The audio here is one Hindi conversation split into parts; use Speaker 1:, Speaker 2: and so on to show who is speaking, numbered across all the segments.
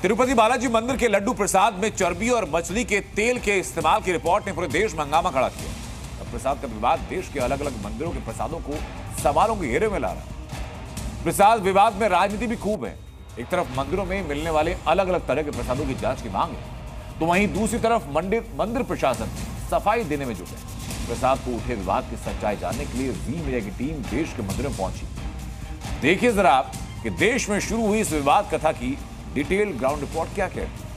Speaker 1: तिरुपति बालाजी मंदिर के लड्डू प्रसाद में चर्बी और मछली के तेल के इस्तेमाल की रिपोर्ट ने पूरे देश में हंगामा खड़ा किया। प्रसाद का विवाद देश के अलग अलग मंदिरों के प्रसादों को सवालों के घेरे में ला रहा है। प्रसाद विवाद में राजनीति भी खूब है। एक तरफ मंदिरों में मिलने वाले अलग अलग तरह के प्रसादों की जांच की मांग है, तो वहीं दूसरी तरफ मंदिर प्रशासन सफाई देने में जुटे। प्रसाद को उठे विवाद की सच्चाई जानने के लिए जी मीडिया की टीम देश के मंदिरों में पहुंची। देखिए जरा आप कि देश में शुरू हुई इस विवाद कथा की डिटेल ग्राउंड रिपोर्ट क्या कहती है।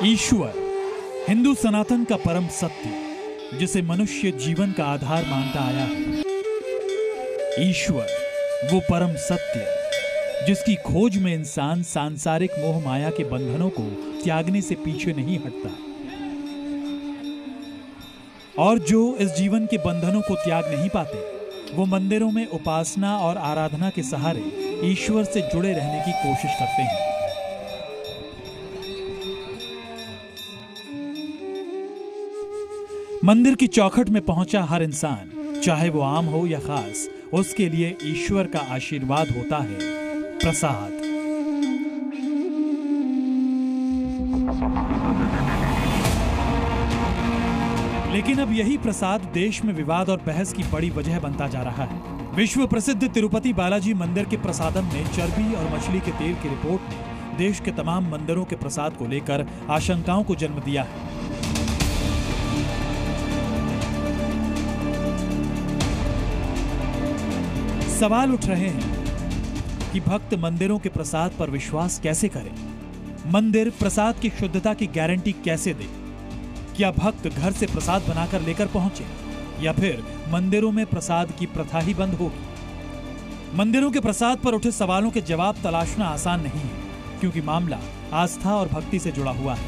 Speaker 2: ईश्वर हिंदू सनातन का परम सत्य, जिसे मनुष्य जीवन का आधार मानता आया है। ईश्वर वो परम सत्य जिसकी खोज में इंसान सांसारिक मोह माया के बंधनों को त्यागने से पीछे नहीं हटता, और जो इस जीवन के बंधनों को त्याग नहीं पाते, वो मंदिरों में उपासना और आराधना के सहारे ईश्वर से जुड़े रहने की कोशिश करते हैं। मंदिर की चौखट में पहुंचा हर इंसान, चाहे वो आम हो या खास, उसके लिए ईश्वर का आशीर्वाद होता है प्रसाद। लेकिन अब यही प्रसाद देश में विवाद और बहस की बड़ी वजह बनता जा रहा है। विश्व प्रसिद्ध तिरुपति बालाजी मंदिर के प्रसादम में चर्बी और मछली के तेल की रिपोर्ट ने देश के तमाम मंदिरों के प्रसाद को लेकर आशंकाओं को जन्म दिया है। सवाल उठ रहे हैं कि भक्त मंदिरों के प्रसाद पर विश्वास कैसे करें? मंदिर प्रसाद की शुद्धता की गारंटी कैसे दे? क्या भक्त घर से प्रसाद बनाकर लेकर पहुंचे, या फिर मंदिरों में प्रसाद की प्रथा ही बंद होगी? मंदिरों के प्रसाद पर उठे सवालों के जवाब तलाशना आसान नहीं है, क्योंकि मामला आस्था और भक्ति से जुड़ा हुआ है।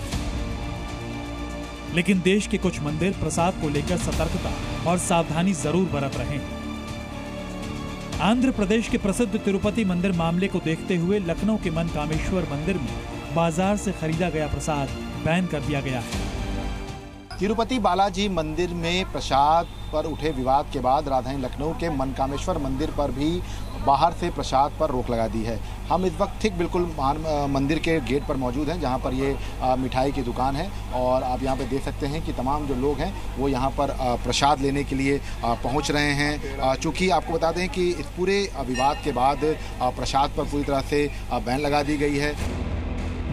Speaker 2: लेकिन देश के कुछ मंदिर प्रसाद को लेकर सतर्कता और सावधानी जरूर बरत रहे हैं। आंध्र प्रदेश के प्रसिद्ध तिरुपति मंदिर मामले को देखते हुए लखनऊ के मनकामेश्वर मंदिर में बाजार से खरीदा गया प्रसाद बैन कर दिया गया है।
Speaker 3: तिरुपति बालाजी मंदिर में प्रसाद पर उठे विवाद के बाद राजधानी लखनऊ के मनकामेश्वर मंदिर पर भी बाहर से प्रसाद पर रोक लगा दी है। हम इस वक्त ठीक बिल्कुल मंदिर के गेट पर मौजूद हैं, जहां पर ये मिठाई की दुकान है, और आप यहां पे देख सकते हैं कि तमाम जो लोग हैं वो यहां पर प्रसाद लेने के लिए पहुंच रहे हैं। चूँकि आपको बता दें कि इस पूरे विवाद के बाद प्रसाद पर पूरी तरह से बैन लगा दी गई है।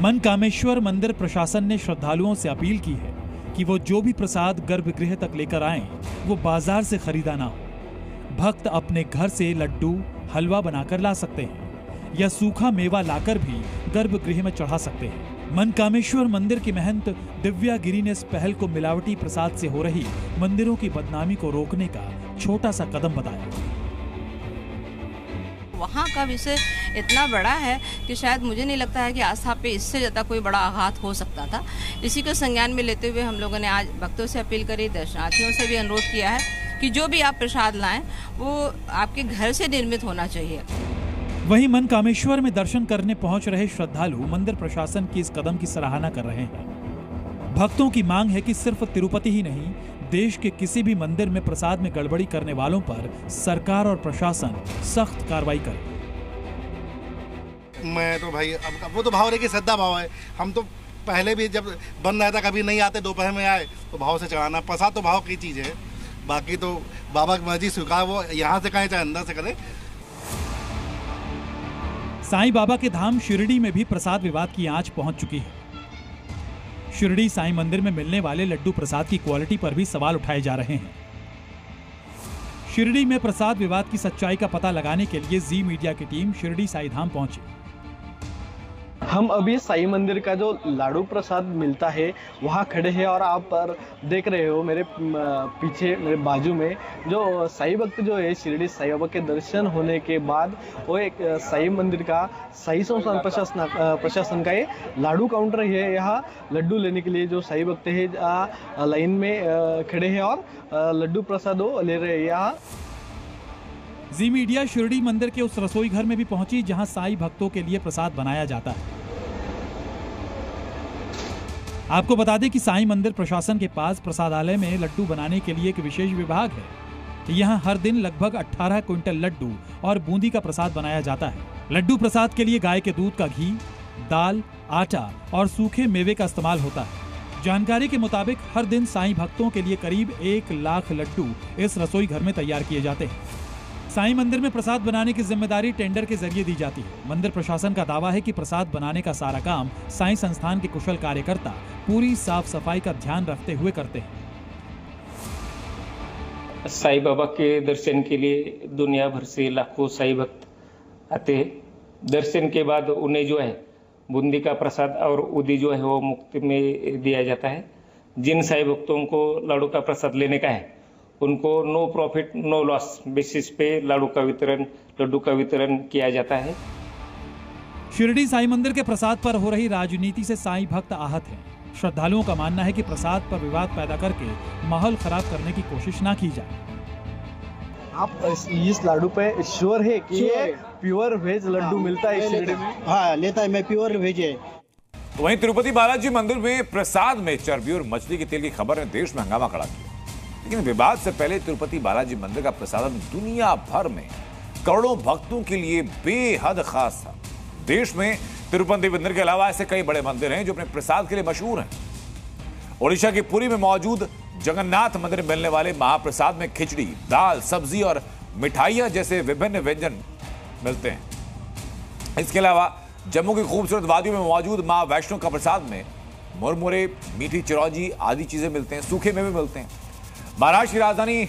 Speaker 2: मनकामेश्वर मंदिर प्रशासन ने श्रद्धालुओं से अपील की है कि वो जो भी प्रसाद गर्भगृह तक लेकर आएं, वो बाजार से खरीदा ना हो। भक्त अपने घर से लड्डू हलवा बनाकर ला सकते हैं, या सूखा मेवा लाकर भी गर्भगृह में चढ़ा सकते हैं। मनकामेश्वर मंदिर की महंत दिव्या गिरी ने इस पहल को मिलावटी प्रसाद से हो रही मंदिरों की बदनामी को रोकने का छोटा सा कदम बताया।
Speaker 4: वहाँ का विषय इतना बड़ा है कि शायद मुझे नहीं लगता है कि आस्था पे इससे ज़्यादा कोई बड़ा आघात हो सकता था। इसी को संज्ञान में लेते हुए हम लोगों ने आज भक्तों से अपील करी, दर्शनार्थियों से भी अनुरोध किया है कि जो भी आप प्रसाद लाएं वो आपके घर से निर्मित होना चाहिए।
Speaker 2: वहीं मनकामेश्वर में दर्शन करने पहुंच रहे श्रद्धालु मंदिर प्रशासन की इस कदम की सराहना कर रहे हैं। भक्तों की मांग है कि सिर्फ तिरुपति ही नहीं, देश के किसी भी मंदिर में प्रसाद में गड़बड़ी करने वालों पर सरकार और प्रशासन सख्त कार्रवाई करे।
Speaker 5: मैं तो भाई अब वो तो भाव रही कि श्रद्धा भाव है। हम तो पहले भी जब बंद रहता कभी नहीं आते, दोपहर में आए तो भाव से चढ़ाना। प्रसाद तो भाव की चीज़ है, बाकी तो बाबा की मर्जी स्वीकार, वो यहाँ से कहें चाहे अंदर से करे।
Speaker 2: साईं बाबा के धाम शिरडी में भी प्रसाद विवाद की आंच पहुंच चुकी है। शिरडी साईं मंदिर में मिलने वाले लड्डू प्रसाद की क्वालिटी पर भी सवाल उठाए जा रहे हैं। शिरडी में प्रसाद विवाद की सच्चाई का पता लगाने के लिए जी मीडिया की टीम शिरडी साईं धाम पहुंची।
Speaker 6: हम अभी साईं मंदिर का जो लाडू प्रसाद मिलता है वहाँ खड़े हैं और आप पर देख रहे हो मेरे पीछे मेरे बाजू में जो साईं भक्त जो है शिरडी साईं बाबा के दर्शन होने के बाद वो एक साईं मंदिर का साईं संस्थान प्रशासन का ये लाडू काउंटर है। यहाँ लड्डू लेने के लिए जो साईं भक्त है लाइन में खड़े हैं और लड्डू प्रसाद ले रहे हैं। यहाँ
Speaker 2: जी मीडिया शिरडी मंदिर के उस रसोई घर में भी पहुंची जहां साईं भक्तों के लिए प्रसाद बनाया जाता है। आपको बता दें कि साईं मंदिर प्रशासन के पास प्रसादालय में लड्डू बनाने के लिए एक विशेष विभाग है। यहां हर दिन लगभग 18 क्विंटल लड्डू और बूंदी का प्रसाद बनाया जाता है। लड्डू प्रसाद के लिए गाय के दूध का घी, दाल, आटा और सूखे मेवे का इस्तेमाल होता है। जानकारी के मुताबिक हर दिन साईं भक्तों के लिए करीब 1 लाख लड्डू इस रसोई घर में तैयार किए जाते हैं। साईं मंदिर में प्रसाद बनाने की जिम्मेदारी टेंडर के जरिए दी जाती है। मंदिर प्रशासन का दावा है कि प्रसाद बनाने का सारा काम साईं संस्थान के कुशल कार्यकर्ता पूरी साफ सफाई का ध्यान रखते हुए करते हैं।
Speaker 7: साईं बाबा के दर्शन के लिए दुनिया भर से लाखों साईं भक्त आते हैं। दर्शन के बाद उन्हें जो है बूंदी का प्रसाद और उदी जो है वो मुफ्त में दिया जाता है। जिन साईं भक्तों को लाडू का प्रसाद लेने का है उनको no profit no loss basis पे लड्डू का वितरण किया जाता है।
Speaker 2: शिरडी साईं मंदिर के प्रसाद पर हो रही राजनीति से साईं भक्त आहत हैं। श्रद्धालुओं का मानना है कि प्रसाद पर विवाद पैदा करके माहौल खराब करने की कोशिश ना की जाए।
Speaker 6: आप इस लाडू पे श्योर है कि ये प्योर वेज लड्डू मिलता है शिरडी में?
Speaker 8: हाँ, लेता है, मैं प्योर वेज है।
Speaker 1: तो वहीं तिरुपति बालाजी मंदिर में प्रसाद में चर्बी और मछली के तेल की खबर ने देश में हंगामा खड़ा किया। लेकिन विवाद से पहले तिरुपति बालाजी मंदिर का प्रसादन दुनिया भर में करोड़ों भक्तों के लिए बेहद खास था। देश में तिरुपति मंदिर के अलावा ऐसे कई बड़े मंदिर हैं जो अपने प्रसाद के लिए मशहूर हैं। ओडिशा के पुरी में मौजूद जगन्नाथ मंदिर में मिलने वाले महाप्रसाद में खिचड़ी, दाल, सब्जी और मिठाइयां जैसे विभिन्न व्यंजन मिलते हैं। इसके अलावा जम्मू की खूबसूरत वादियों में मौजूद मां वैष्णो का प्रसाद में मुरमुरे, मीठी चिरौंजी आदि चीजें मिलते हैं। सूखे मेवे मिलते हैं। महाराष्ट्र की राजधानी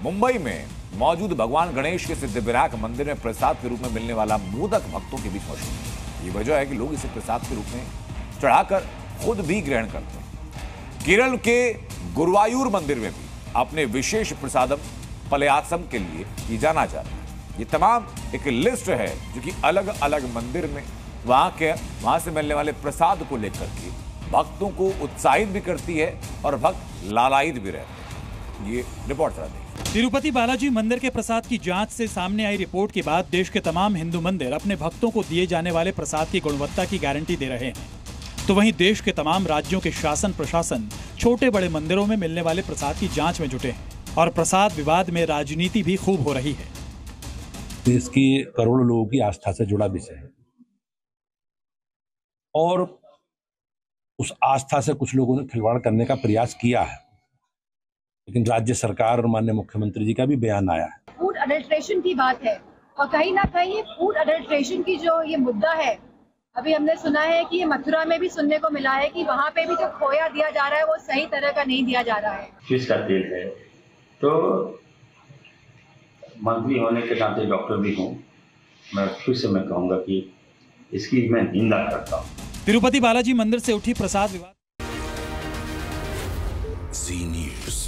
Speaker 1: मुंबई में मौजूद भगवान गणेश के सिद्धिविनायक मंदिर में प्रसाद के रूप में मिलने वाला मोदक भक्तों के बीच मशहूर है। ये वजह है कि लोग इसे प्रसाद के रूप में चढ़ाकर खुद भी ग्रहण करते हैं। केरल के गुरुवायूर मंदिर में भी अपने विशेष प्रसादम पलयासम के लिए ये जाना जाता है। ये तमाम एक लिस्ट है जो कि अलग अलग मंदिर में वहां से मिलने वाले प्रसाद को लेकर के भक्तों को उत्साहित भी करती है और भक्त लालायित भी रहते हैं। ये रिपोर्ट जरा देखिए।
Speaker 2: तिरुपति बालाजी मंदिर के प्रसाद की जांच से सामने आई रिपोर्ट के बाद देश के तमाम हिंदू मंदिर अपने भक्तों को दिए जाने वाले प्रसाद की गुणवत्ता की गारंटी दे रहे हैं। तो वहीं देश के तमाम राज्यों के शासन प्रशासन छोटे बड़े मंदिरों में मिलने वाले प्रसाद की जांच में जुटे हैं और प्रसाद विवाद में राजनीति भी खूब हो रही है।
Speaker 9: देश की करोड़ों लोगों की आस्था से जुड़ा विषय है और उस आस्था से कुछ लोगों ने खिलवाड़ करने का प्रयास किया है, लेकिन राज्य सरकार और माननीय मुख्यमंत्री जी का भी बयान आया है।
Speaker 10: फूड अडल्ट्रेशन की बात है और कहीं ना कहीं फूड अडल्ट्रेशन की जो ये मुद्दा है, अभी हमने सुना है कि ये मथुरा में भी सुनने को मिला है कि वहाँ पे भी जो खोया दिया जा रहा है वो सही तरह का नहीं दिया जा रहा है। फिश का तेल है, तो मंत्री होने के नाते डॉक्टर भी हूँ, मैं फिर से मैं कहूँगा कि इसकी मैं निंदा करता हूँ।
Speaker 2: तिरुपति बालाजी मंदिर से उठी प्रसाद विवाद।
Speaker 11: जी न्यूज़।